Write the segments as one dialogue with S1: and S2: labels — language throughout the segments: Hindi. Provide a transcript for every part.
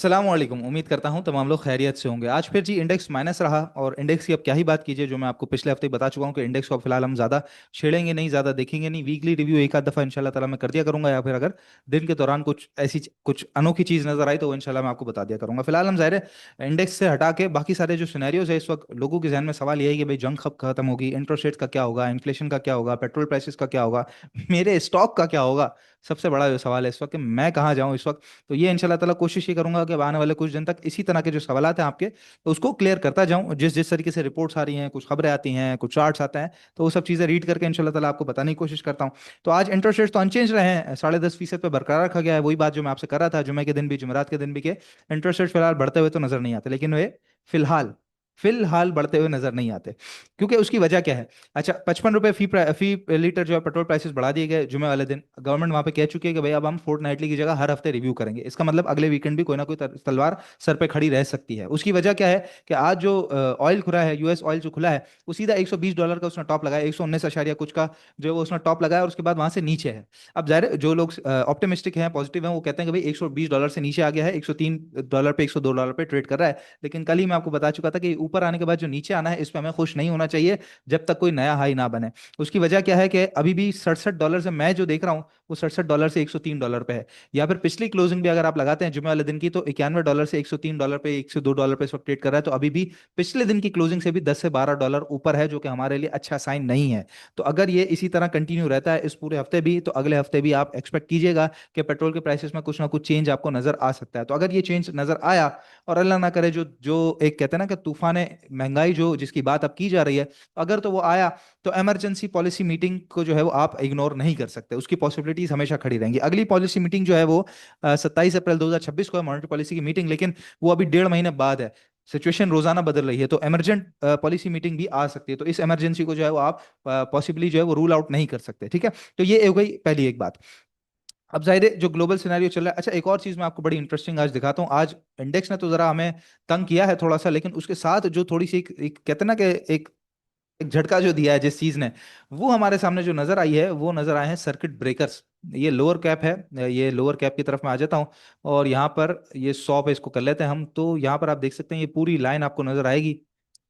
S1: अस्सलाम वालेकुम। उम्मीद करता हूं तमाम लोग खैरियत से होंगे। आज फिर जी इंडेक्स माइनस रहा, और इंडेक्स की अब क्या ही बात कीजिए। जो मैं आपको पिछले हफ्ते ही बता चुका हूं कि इंडेक्स को अब फिलहाल हम ज़्यादा छेड़ेंगे नहीं, ज़्यादा देखेंगे नहीं। वीकली रिव्यू एक आध दफ़ा इंशाल्लाह ताला मैं कर दिया करूंगा, या फिर अगर दिन के दौरान कुछ ऐसी कुछ अनोखी चीज़ नजर आई तो वो इंशाल्लाह मैं आपको बता दिया करूंगा। फिलहाल हम ज़ाहिर है इंडेक्स से हटा के बाकी सारे जो सिनेरियोज है, इस वक्त लोगों के जहन में सवाल यही है कि भाई जंग कब खत्म होगी, इंटरेस्ट रेट का क्या होगा, इन्फ्लेशन का क्या होगा, पेट्रोल प्राइसेस का क्या होगा, मेरे स्टॉक का क्या होगा। सबसे बड़ा जो सवाल है इस वक्त कि मैं कहाँ जाऊँ इस वक्त। तो ये इंशाल्लाह ताला कोशिश ये करूंगा कि अब आने वाले कुछ दिन तक इसी तरह के जो सवालात हैं आपके, तो उसको क्लियर करता जाऊं। जिस जिस तरीके से रिपोर्ट्स आ रही हैं, कुछ खबरें आती हैं, कुछ चार्ट्स आते हैं, तो वो सब चीज़ें रीड करके इंशाल्लाह ताला आपको बताने की कोशिश करता हूं। तो आज इंटरेस्ट रेट तो अनचेंज रहे हैं, 10.5% पे बरकरार रखा गया है। वही बात जो मैं आपसे कर रहा था जुमे के दिन भी जुमेरात के दिन भी, के इंटरेस्ट रेट फिलहाल बढ़ते हुए तो नजर नहीं आते, लेकिन वे फिलहाल फिलहाल बढ़ते हुए नजर नहीं आते। क्योंकि उसकी वजह क्या है? अच्छा, 55 रुपए फी लीटर जो है पेट्रोल प्राइसेस बढ़ा दिए गए जुमे वाले दिन। गवर्नमेंट वहां पे कह चुकी है कि भाई अब हम फोर्टनाइटली की जगह हर हफ्ते रिव्यू करेंगे। इसका मतलब अगले वीकेंड भी कोई ना कोई तलवार सर पे खड़ी रह सकती है। उसकी वजह क्या है कि आज जो ऑयल खुला है, यूएस ऑयल जो खुला है, वो सीधा $120 का उसने टॉप लगाया, 119 अशारिया कुछ का जो है वो उसने टॉप लगाया, और उसके बाद वहां से नीचे है। अब जाहिर है जो लोग ऑप्टिमिस्टिक हैं, पॉजिटिव हैं, वो कहते हैं कि भाई $120 से नीचे आ गया है, $103 पे, $102 पे ट्रेड कर रहा है। लेकिन कल ही मैं आपको बता चुका था कि ऊपर आने के बाद जो नीचे आना है इस पर हमें खुश नहीं होना चाहिए जब तक कोई नया हाई ना बने। उसकी वजह क्या है कि अभी भी $67 से मैं जो देख रहा हूँ, वो $67 से $103 पे है। या फिर पिछली क्लोजिंग भी अगर आप लगाते हैं जुमे वाले दिन की, तो $91 से $103 पे, $102 पे इस वक्त ट्रेड कर रहा है। तो अभी भी पिछले दिन की क्लोजिंग से भी $10 से $12 ऊपर है, जो कि हमारे लिए अच्छा साइन नहीं है। तो अगर ये इसी तरह कंटिन्यू रहता है इस पूरे हफ्ते भी, तो अगले हफ्ते भी आप एक्सपेक्ट कीजिएगा कि पेट्रोल के प्राइसेस में कुछ ना कुछ चेंज आपको नजर आ सकता है। तो अगर ये चेंज नजर आया, और अल्लाह ना करे जो जो एक कहते हैं ना कि तूफान महंगाई जो जिसकी बात अब की जा रही है, अगर तो वो आया, तो इमरजेंसी पॉलिसी मीटिंग को जो है वो आप इग्नोर नहीं कर सकते। उसकी पॉसिबिलिटीज हमेशा खड़ी रहेंगी। अगली पॉलिसी मीटिंग जो है वो 27 अप्रैल 2026 को है, मॉनेटरी पॉलिसी की मीटिंग, लेकिन वो अभी 1.5 महीने बाद है। सिचुएशन रोजाना बदल रही है, तो इमरजेंट पॉलिसी मीटिंग भी आ सकती है। तो इस इमरजेंसी को जो है वो आप पॉसिबली जो है वो रूल आउट नहीं कर सकते। ठीक है, तो ये हो गई पहली एक बात। अब जाहिर है जो ग्लोबल सिनेरियो चल रहा है। अच्छा, एक और चीज मैं आपको बड़ी इंटरेस्टिंग आज दिखाता हूँ। आज इंडेक्स ने तो जरा हमें तंग किया है थोड़ा सा, लेकिन उसके साथ जो थोड़ी सी एक कहते हैं ना कि एक एक झटका जो दिया है जिस चीज ने, वो हमारे सामने जो नजर आई है, वो नजर आए हैं सर्किट ब्रेकर्स। ये लोअर कैप है, ये लोअर कैप की तरफ मैं आ जाता हूँ, और यहाँ पर ये 100 पे इसको कर लेते हैं हम। तो यहाँ पर आप देख सकते हैं ये पूरी लाइन आपको नजर आएगी।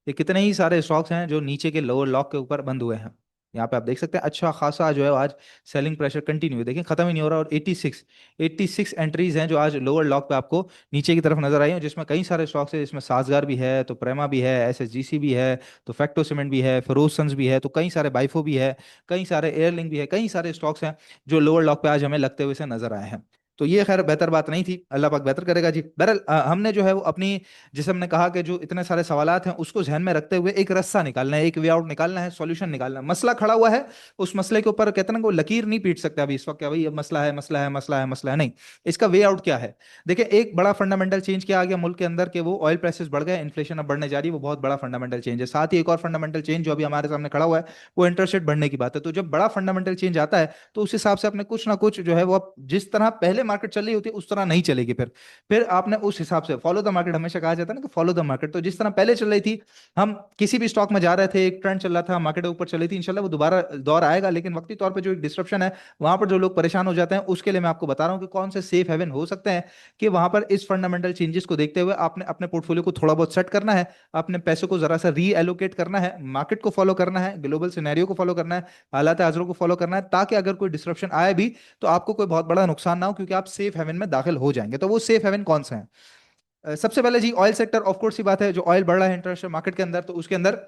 S1: ये कितने ही सारे स्टॉक्स हैं जो नीचे के लोअर लॉक के ऊपर बंद हुए हैं। यहाँ पे आप देख सकते हैं अच्छा खासा जो है आज सेलिंग प्रेशर कंटिन्यू है, देखिए खत्म ही नहीं हो रहा। और 86 एंट्रीज हैं जो आज लोअर लॉक पे आपको नीचे की तरफ नजर आई हैं, जिसमें कई सारे स्टॉक्स है। जिसमें साजगार भी है, तो प्रेमा भी है, एसएसजीसी भी है, तो फैक्टो सीमेंट भी है, फिरोज सन्स भी है, तो कई सारे बाइफो भी है, कई सारे एयरलिंक भी है, कई सारे स्टॉक्स हैं जो लोअर लॉक पे आज हमें लगते हुए से नजर आए हैं। तो ये खैर बेहतर बात नहीं थी, अल्लाह पाक बेहतर करेगा जी। बहरहाल हमने जो है वो अपनी, जैसे हमने कहा कि जो इतने सारे सवालात हैं उसको ध्यान में रखते हुए एक रास्ता निकालना है, एक वे आउट निकालना है, सॉल्यूशन निकालना है। मसला खड़ा हुआ है, उस मसले के ऊपर कहते हैं ना वो लकीर नहीं पीट सकते अभी इस वक्त, क्या भाई ये मसला है, मसला है, मसला है, मसला है, नहीं। इसका वे आउट क्या है? देखिए, एक बड़ा फंडामेंटल चेंज क्या आ गया मुल्क के अंदर, कि वो ऑयल प्राइसेस बढ़ गए, इन्फ्लेशन अब बढ़ने जा रही है। वो बहुत बड़ा फंडामेंटल चेंज है। साथ ही एक और फंडामेंटल चेंज जो अभी हमारे सामने खड़ा हुआ है, वो इंटरेस्ट रेट बढ़ने की बात है। तो जब बड़ा फंडामेंटल चेंज आता है, तो उस हिसाब से अपने कुछ ना कुछ जो है वो अब जिस तरह पहले मार्केट चल रही होती है उस तरह नहीं चलेगी। फिर आपने उस हिसाब से फॉलो द मार्केट, हमेशा कहा जाता है ना कि फॉलो द मार्केट। तो जिस तरह पहले चल रही थी, हम किसी भी स्टॉक में जा रहे थे, एक ट्रेंड चल रहा था, मार्केट ऊपर चली थी, इंशाल्लाह वो दोबारा दौर आएगा। लेकिन वक्ती तौर पे जो एक डिस्ट्रप्शन है, वहां पर जो लोग परेशान हो जाते हैं, उसके लिए मैं आपको बता रहा हूं कि कौन से सेफ हेवन हो सकते हैं, कि वहां पर इस फंडामेंटल चेंजेस को देखते हुए आपने अपने पोर्टफोलियो को थोड़ा बहुत सेट करना है, अपने पैसों को जरा सा रीएलोकेट करना है, मार्केट को फॉलो करना है, ग्लोबल सिनेरियो को फॉलो करना है, हालात हाजरों को फॉलो करना है, ताकि अगर कोई डिस्ट्रप्शन आए भी तो आपको कोई बहुत बड़ा नुकसान ना हो, क्योंकि आप सेफ हेवन में दाखिल हो जाएंगे। तो वो सेफ हेवन कौन सा है? सबसे पहले जी ऑयल सेक्टर, ऑफ कोर्स सी बात है, जो ऑयल बढ़ रहा है इंटरनेशनल मार्केट के अंदर, तो उसके अंदर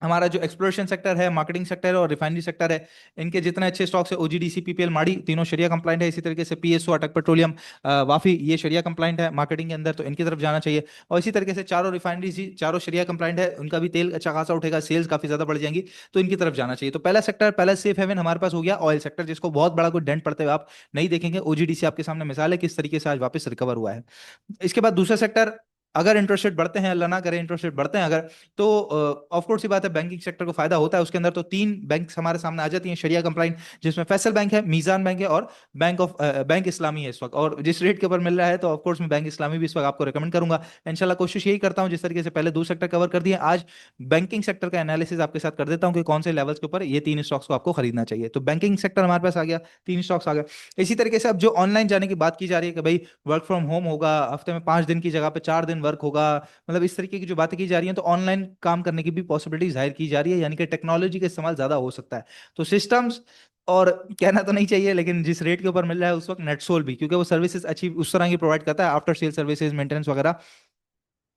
S1: हमारा जो एक्सप्लोरेशन सेक्टर है, मार्केटिंग सेक्टर है, और रिफाइनरी सेक्टर है, इनके जितने अच्छे स्टॉक्स है, ओजीडीसी, पीपीएल, माड़ी, तीनों शरिया कंप्लाइंट है। इसी तरीके से पीएसओ, अटक पेट्रोलियम, वाफी, ये शरिया कंप्लाइंट है मार्केटिंग के अंदर, तो इनकी तरफ जाना चाहिए। और इसी तरीके से चारों रिफाइनरीज ही चारों शरिया कंप्लाइंट है, उनका भी तेल अच्छा खासा उठेगा, सेल्स काफी ज्यादा बढ़ जाएंगी, तो इनकी तरफ जाना चाहिए। तो पहला सेक्टर, पहला सेफ हेवन हमारे पास हो गया ऑयल सेक्टर, जिसको बहुत बड़ा कोई डेंट पड़ते हुए आप नहीं देखेंगे। ओजीडीसी आपके सामने मिसाल है किस तरीके से आज वापस रिकवर हुआ है। इसके बाद दूसरा सेक्टर अगर इंटरेस्ट रेट बढ़ते हैं, अल्लाह ना करे इंटरेस्ट रेट बढ़ते हैं अगर, तो ऑफ कोर्स सी बात है बैंकिंग सेक्टर को फायदा होता है। उसके अंदर तो तीन बैंक हमारे सामने आ जाती हैं शरिया कंप्लाइंट, जिसमें फैसल बैंक है, मीजान बैंक है और बैंक इस्लामी है इस वक्त। और जिस रेट के ऊपर मिल रहा है तो ऑफ कोर्स मैं बैंक इस्लामी भी इस वक्त आपको रिकमेंड करूंगा। इंशाल्लाह कोशिश यही करता हूं, जिस तरीके से पहले दो सेक्टर कवर कर दिए, आज बैंकिंग सेक्टर का एनालिसिस आपके साथ कर देता हूं कि कौन से लेवल्स के ऊपर ये तीन स्टॉक्स को आपको खरीदना चाहिए। तो बैंकिंग सेक्टर हमारे पास आ गया, तीन स्टॉक्स आ गए। इसी तरीके से अब जो ऑनलाइन जाने की बात की जा रही है कि भाई वर्क फ्रॉम होम होगा, हफ्ते में 5 दिन की जगह पे 4 दिन वर्क होगा, मतलब इस तरीके की जो बातें की जा रही हैं, तो ऑनलाइन काम करने की भी पॉसिबिलिटी जाहिर की जा रही है, यानी कि टेक्नोलॉजी का इस्तेमाल ज्यादा हो सकता है। तो सिस्टम्स, और कहना तो नहीं चाहिए लेकिन जिस रेट के ऊपर मिल रहा है उस वक्त नेटसोल भी, क्योंकि वो सर्विसेज अच्छी उस तरह की प्रोवाइड करता है, आफ्टर सेल सर्विसेज, मेंटेनेंस वगैरह,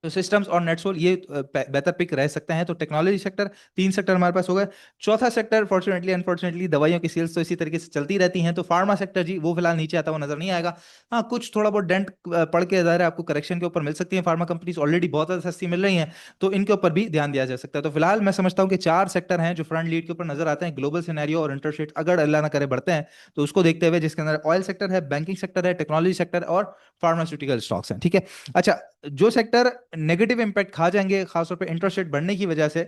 S1: तो सिस्टम्स और नेटसोल ये बेहतर पिक रह सकते हैं। तो टेक्नोलॉजी सेक्टर, तीन सेक्टर हमारे पास हो गए। चौथा सेक्टर फॉर्चुनेटली अनफॉर्चुनेटली दवाइयों की सेल्स तो इसी तरीके से चलती रहती हैं, तो फार्मा सेक्टर जी वो फिलहाल नीचे आता हुआ नजर नहीं आएगा। हाँ कुछ थोड़ा बहुत डेंट पड़ के ज़ाहिर है आपको करेक्शन के ऊपर मिल सकती है, फार्मा कंपनीज ऑलरेडी बहुत ज़्यादा सस्ती मिल रही हैं, तो इनके ऊपर भी ध्यान दिया जा सकता है। तो फिलहाल मैं समझता हूँ कि चार सेक्टर हैं जो फ्रंट लीड के ऊपर नजर आते हैं। ग्लोबल सिनेरियो और इंटरेस्ट रेट अगर अल्लाह ना करे बढ़ते हैं तो उसको देखते हुए, जिसके अंदर ऑयल सेक्टर है, बैंकिंग सेक्टर है, टेक्नोलॉजी सेक्टर और फार्मास्यूटिकल स्टॉक्स हैं, ठीक है। अच्छा, जो सेक्टर नेगेटिव इंपैक्ट खा जाएंगे खासतौर पे इंटरेस्ट रेट बढ़ने की वजह से,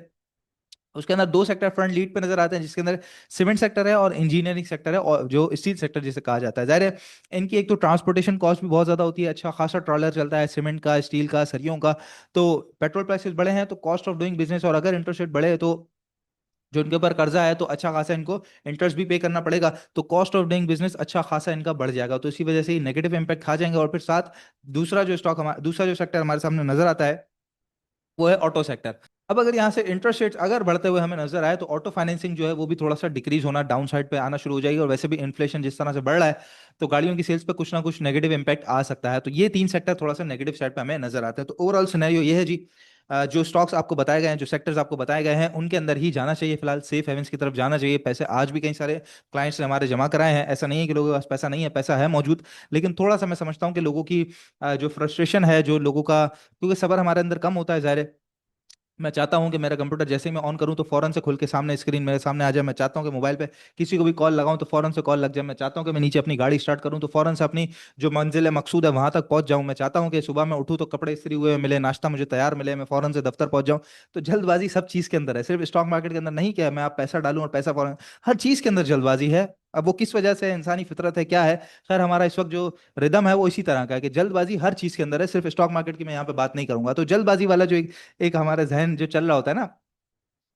S1: उसके अंदर दो सेक्टर फ्रंट लीड पे नजर आते हैं, जिसके अंदर सीमेंट सेक्टर है और इंजीनियरिंग सेक्टर है, और जो स्टील सेक्टर जिसे कहा जाता है। जाहिर है इनकी एक तो ट्रांसपोर्टेशन कॉस्ट भी बहुत ज्यादा होती है, अच्छा खासा ट्रॉलर चलता है सीमेंट का, स्टील का, सरियों का, तो पेट्रोल प्राइसेस बढ़े हैं तो कॉस्ट ऑफ डूइंग बिजनेस, और अगर इंटरेस्ट रेट बढ़े तो जो इनके ऊपर कर्जा है तो अच्छा खासा इनको इंटरेस्ट भी पे करना पड़ेगा, तो कॉस्ट ऑफ डूइंग बिजनेस अच्छा खासा इनका बढ़ जाएगा, तो इसी वजह से ही नेगेटिव इंपैक्ट खा जाएंगे। और फिर साथ दूसरा जो स्टॉक हमारा, दूसरा जो सेक्टर हमारे सामने नजर आता है वो है ऑटो सेक्टर। अब अगर यहाँ से इंटरेस्ट रेट्स अगर बढ़ते हुए हमें नजर आए तो ऑटो फाइनेंसिंग जो है वो भी थोड़ा सा डिक्रीज होना, डाउन साइड पे आना शुरू हो जाएगी, और वैसे भी इन्फ्लेशन जिस तरह से बढ़ रहा है तो गाड़ियों की सेल्स पे कुछ ना कुछ नेगेटिव इंपैक्ट आ सकता है। तो ये तीन सेक्टर थोड़ा सा नेगेटिव साइड पे हमें नजर आते हैं। तो ओवरऑल सिनेरियो ये है जी, जो स्टॉक्स आपको बताए गए हैं, जो सेक्टर्स आपको बताए गए हैं, उनके अंदर ही जाना चाहिए, फिलहाल सेफ हेवेंस की तरफ जाना चाहिए। पैसे आज भी कई सारे क्लाइंट्स ने हमारे जमा कराए हैं, ऐसा नहीं है कि लोगों के पास पैसा नहीं है, पैसा है मौजूद, लेकिन थोड़ा सा मैं समझता हूँ कि लोगों की जो फ्रस्ट्रेशन है, जो लोगों का, क्योंकि सबर हमारे अंदर कम होता है, जाहिर है मैं चाहता हूं कि मेरा कंप्यूटर जैसे ही मैं ऑन करूं तो फौरन से खुल के सामने स्क्रीन मेरे सामने आ जाए। मैं चाहता हूं कि मोबाइल पे किसी को भी कॉल लगाऊं तो फौरन से कॉल लग जाए। मैं चाहता हूं कि मैं नीचे अपनी गाड़ी स्टार्ट करूं तो फौरन से अपनी जो मंजिल है, मकसूद है, वहां तक पहुंच जाऊं। मैं चाहता हूं कि सुबह मैं उठूं तो कपड़े इस्त्री हुए मिले, नाश्ता मुझे तैयार मिले, मैं फौरन से दफ्तर पहुंच जाऊं। तो जल्दबाजी सब चीज के अंदर है, सिर्फ स्टॉक मार्केट के अंदर नहीं, क्या मैं आप पैसा डालूं और पैसा फौरन, हर चीज के अंदर जल्दबाजी है। अब वो किस वजह से है, इंसानी फितरत है, क्या है, खैर हमारा इस वक्त जो रिदम है वो इसी तरह का है कि जल्दबाजी हर चीज के अंदर है। सिर्फ स्टॉक मार्केट की मैं यहाँ पे बात नहीं करूंगा। तो जल्दबाजी वाला जो एक हमारा जहन जो चल रहा होता है ना,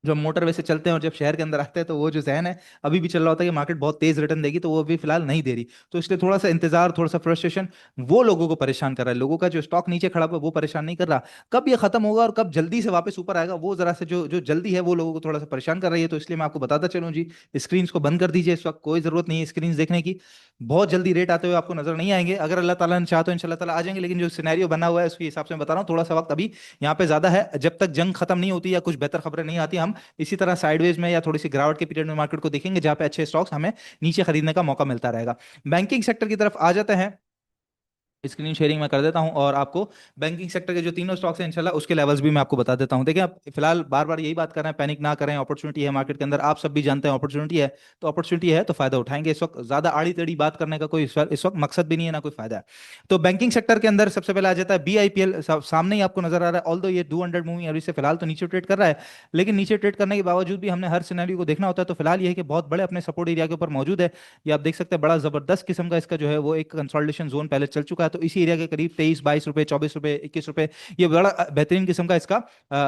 S1: जो हम मोटरवे से चलते हैं और जब शहर के अंदर आते हैं, तो वो जो जहन है अभी भी चल रहा होता है कि मार्केट बहुत तेज रिटर्न देगी, तो वो अभी फिलहाल नहीं दे रही। तो इसलिए थोड़ा सा इंतजार, थोड़ा सा फ्रस्ट्रेशन वो लोगों को परेशान कर रहा है। लोगों का जो स्टॉक नीचे खड़ा हुआ है वो परेशान नहीं कर रहा, कब ये खत्म होगा और कब जल्दी से वापस ऊपर आएगा, वो जरा से जो जो जल्दी है वो लोगों को थोड़ा सा परेशान कर रही है। तो इसलिए मैं आपको बताता चलूँ जी, स्क्रीन को बंद कर दीजिए, इस वक्त कोई जरूरत नहीं है स्क्रीन देखने की। बहुत जल्दी रेट आते हुए आपको नजर नहीं आएंगे, अगर अल्लाह ताला ने चाहा तो इंशाल्लाह ताला आ जाएंगे, लेकिन जो सिनेरियो बना हुआ है उसके हिसाब से मैं बता रहा हूँ, थोड़ा सा वक्त अभी यहाँ पे ज्यादा है। जब तक जंग खत्म नहीं होती या कुछ बेहतर खबरें नहीं आती, हम इसी तरह साइडवेज में या थोड़ी सी गिरावट के पीरियड में मार्केट को देखेंगे, जहां पे अच्छे स्टॉक्स हमें नीचे खरीदने का मौका मिलता रहेगा। बैंकिंग सेक्टर की तरफ आ जाते हैं, स्क्रीन शेयरिंग में कर देता हूं और आपको बैंकिंग सेक्टर के जो तीनों स्टॉक्स हैं इंशाल्लाह उसके लेवल्स भी मैं आपको बता देता हूं। देखिए आप फिलहाल बार बार यही बात कर रहे हैं, पैनिक ना करें, अपॉर्चुनिटी है मार्केट के अंदर, आप सब भी जानते हैं अपॉर्चुनिटी है, तो अपॉर्चुनिटी है तो फायदा उठाएंगे। इस वक्त ज्यादा आड़ी टेढ़ी बात करने का कोई इस वक्त मकसद भी नहीं है, ना कोई फायदा है। तो बैंकिंग सेक्टर के अंदर सबसे पहले आ जाता है BIPL, सामने ही आपको नजर आ रहा है, ऑल्दो ये 200 मूविंग एवरेज से फिलहाल तो नीचे ट्रेड कर रहा है, लेकिन नीचे ट्रेड करने के बावजूद भी हमने हर सिनेरियो को देखना होता है। तो फिलहाल ये है कि बहुत बड़े अपने सपोर्ट एरिया के ऊपर मौजूद है। ये आप देख सकते हैं, बड़ा जबरदस्त किस्म का इसका जो है वो एक कंसोलिडेशन जोन पहले चल चुका है, तो इसी एरिया के करीब 23-22 रुपए, 24 रुपए, 21 रुपए, ये बड़ा बेहतरीन किस्म का इसका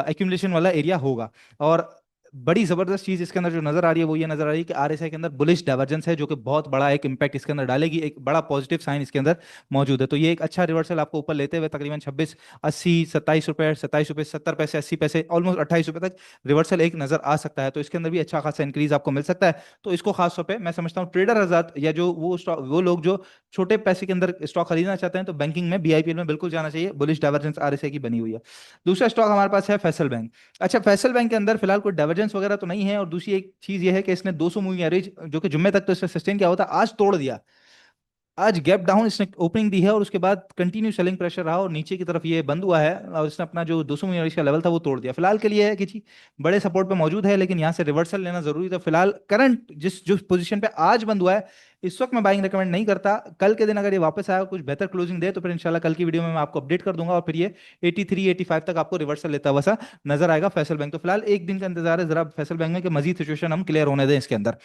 S1: एक्यूमुलेशन वाला एरिया होगा। और बड़ी जबरदस्त चीज इसके अंदर जो नजर आ रही है वो ये नजर आ रही है कि RSI के अंदर बुलिश डाइवर्जेंस है, जो कि बहुत बड़ा एक इंपैक्ट इसके अंदर डालेगी, एक बड़ा पॉजिटिव साइन इसके अंदर मौजूद है। तो ये एक अच्छा रिवर्सल आपको ऊपर लेते हुए तकरीबन 26, 80, 27 रुपए, 27 रुपए 70 पैसे, 80 पैसे, ऑलमोस्ट 28 रुपए तक रिवर्सल एक नजर आ सकता है। तो इसके अंदर भी अच्छा खासा इंक्रीज आपको मिल सकता है। तो इसको खास तौर पे मैं समझता हूँ ट्रेडर हजरात या जो वो लोग जो छोटे पैसे के अंदर स्टॉक खरीदना चाहते हैं, तो बैंकिंग में BIPL में बिल्कुल जाना चाहिए, बुलिश डाइवर्जेंस RSI की बनी हुई है। दूसरा स्टॉक हमारे पास है फैसल बैंक। अच्छा, फैसल बैंक के अंदर फिलहाल कोई डाइवर्जेंस वगैरह तो नहीं है, और दूसरी एक चीज ये है कि इसने 200 मूविंग एवरेज जो कि जुम्मे तक तो इसने सस्टेन किया होता, आज तोड़ दिया। आज गैप डाउन इसने ओपनिंग दी है और उसके बाद कंटिन्यू सेलिंग प्रेशर रहा और नीचे की तरफ ये बंद हुआ है और इसने अपना जो 200 का लेवल था वो तोड़ दिया। फिलहाल के लिए है कि जी बड़े सपोर्ट पे मौजूद है, लेकिन यहाँ से रिवर्सल लेना जरूरी था। फिलहाल करंट जो पोजीशन पे आज बंद हुआ है, इस वक्त मैं बाइंग रिकमेंड नहीं करता। कल के दिन अगर ये वापस आया कुछ बेहतर क्लोजिंग दे तो फिर इंशाल्लाह कल की वीडियो में मैं आपको अपडेट कर दूंगा और फिर ये 83 85 तक आपको रिवर्सल लेता हुआ सा नजर आएगा फैसल बैंक। तो फिलहाल एक दिन का इंतजार है जरा फैसल बैंक में कि मजीद सिचुएशन हम क्लियर होने दें इसके अंदर।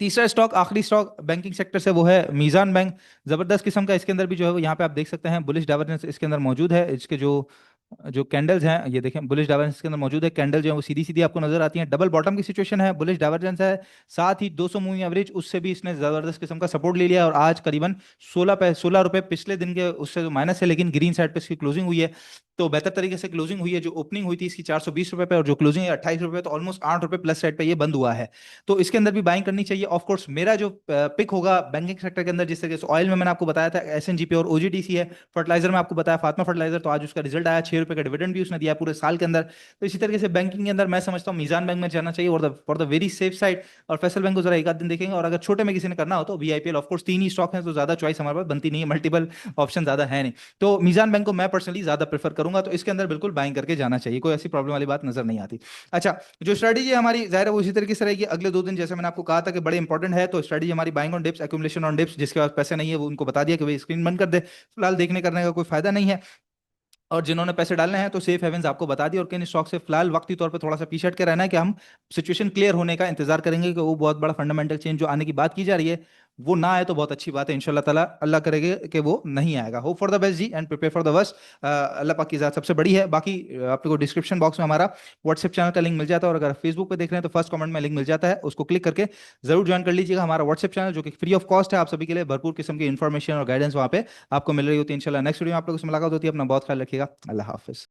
S1: तीसरा स्टॉक, आखिरी स्टॉक बैंकिंग सेक्टर से, वो है मीज़ान बैंक। जबरदस्त किस्म का इसके अंदर भी जो है वो यहाँ पे आप देख सकते हैं बुलिश डाइवर्जेंस इसके अंदर मौजूद है। इसके जो जो कैंडल्स हैं ये देखें, बुलिश डाइवर्जेंस के अंदर मौजूद है। कैंडल जो है वो सीधी सीधी आपको नजर आती हैं। डबल बॉटम की सिचुएशन है, बुलिश डाइवर्जेंस है। साथ ही 200 मूविंग एवरेज उससे भी इसने जबरदस्त किस्म का सपोर्ट ले लिया और आज करीबन 16 रुपए पिछले दिन के उससे जो माइनस है, लेकिन ग्रीन साइड पे इसकी क्लोजिंग हुई है। तो बेहतर तरीके से क्लोजिंग हुई है। जो ओपनिंग हुई थी इसकी 420 रुपए पे और जो क्लोजिंग है 28 रुपए, तो ऑलमोस्ट 8 रुपए प्लस साइड पे ये बंद हुआ है। तो इसके अंदर भी बाइंग करनी चाहिए। ऑफ कोर्स मेरा जो पिक होगा बैंकिंग सेक्टर के अंदर, जिस तरीके से ऑयल में मैंने आपको बताया था एसएनजीपी और ओजीडीसी है। फर्टिलाइजर में आपको बताया फातमा फर्टिलाइजर, तो आज उसका रिजल्ट आया, 6 रुपए का डिविडेंड भी उसने दिया पूरे साल के अंदर। तो इसी तरीके से बैंकिंग के अंदर मैं समझता हूँ मीजान बैंक में जाना चाहिए और for the very safe side. और फैसल बैंक को जरा एक आध दिन देखेंगे, और अगर छोटे में किसी ने करना हो तो वीआईपीएल। ऑफ कोर्स 3 ही स्टॉक हैं तो ज्यादा चॉइस हमारे पास बनती नहीं है, मल्टीपल ऑप्शन ज्यादा है नहीं। तो मीजान बैंक को मैं पर्सनली ज्यादा प्रेफर करूंगा, तो इसके अंदर बिल्कुल बाइंग करके जाना चाहिए, कोई ऐसी प्रॉब्लम वाली बात नजर नहीं आती। अच्छा, जो स्ट्रेटेजी है हमारी जाहिर है वो इसी तरीके से रहेगी अगले 2 दिन, जैसे मैंने आपको कहा था कि बड़े इंपॉर्टेंट है। तो स्ट्रेटेजी हमारी buying on dips, accumulation on dips. जिसके पास पैसे नहीं है वो उनको बता दिया कि भाई स्क्रीन बंद कर दे, फिलहाल देखने करने का कोई फायदा नहीं है। और जिन्होंने पैसे डालने हैं तो सेफ हेवंस आपको बता दिया, और किन स्टॉक से फिलहाल वक्ती तौर पे थोड़ा सा पीछे हट के रहना है कि हम सिचुएशन क्लियर होने का इंतजार करेंगे कि वो बहुत बड़ा फंडामेंटल चेंज जो आने की बात की जा रही है वो ना आए तो बहुत अच्छी बात है। इंशाल्लाह ताला अल्लाह करेगा कि वो नहीं आएगा। होप फॉर द बेस्ट जी and prepare for the worst. Allah पाक की ज़ात सबसे बड़ी है। बाकी आप लोगों को डिस्क्रिप्शन बॉक्स में हमारा व्हाट्सएप चैनल का लिंक मिल जाता है, और अगर फेसबुक पे देख रहे हैं तो फर्स्ट कमेंट में लिंक मिल जाता है, उसको क्लिक करके जरूर ज्वाइन कर लीजिएगा हमारा व्हाट्सएप चैनल, जो कि फ्री ऑफ कॉस्ट है। आप सभी के लिए भरपूर किस्म की इन्फॉर्मेशन और गाइडेंस वहाँ पे आपको मिल रही होती है। इंशाल्लाह नेक्स्ट वीडियो में आप लोगों से मुलाकात होती है। अपना बहुत ख्याल रखिएगा। अल्लाह हाफिज़।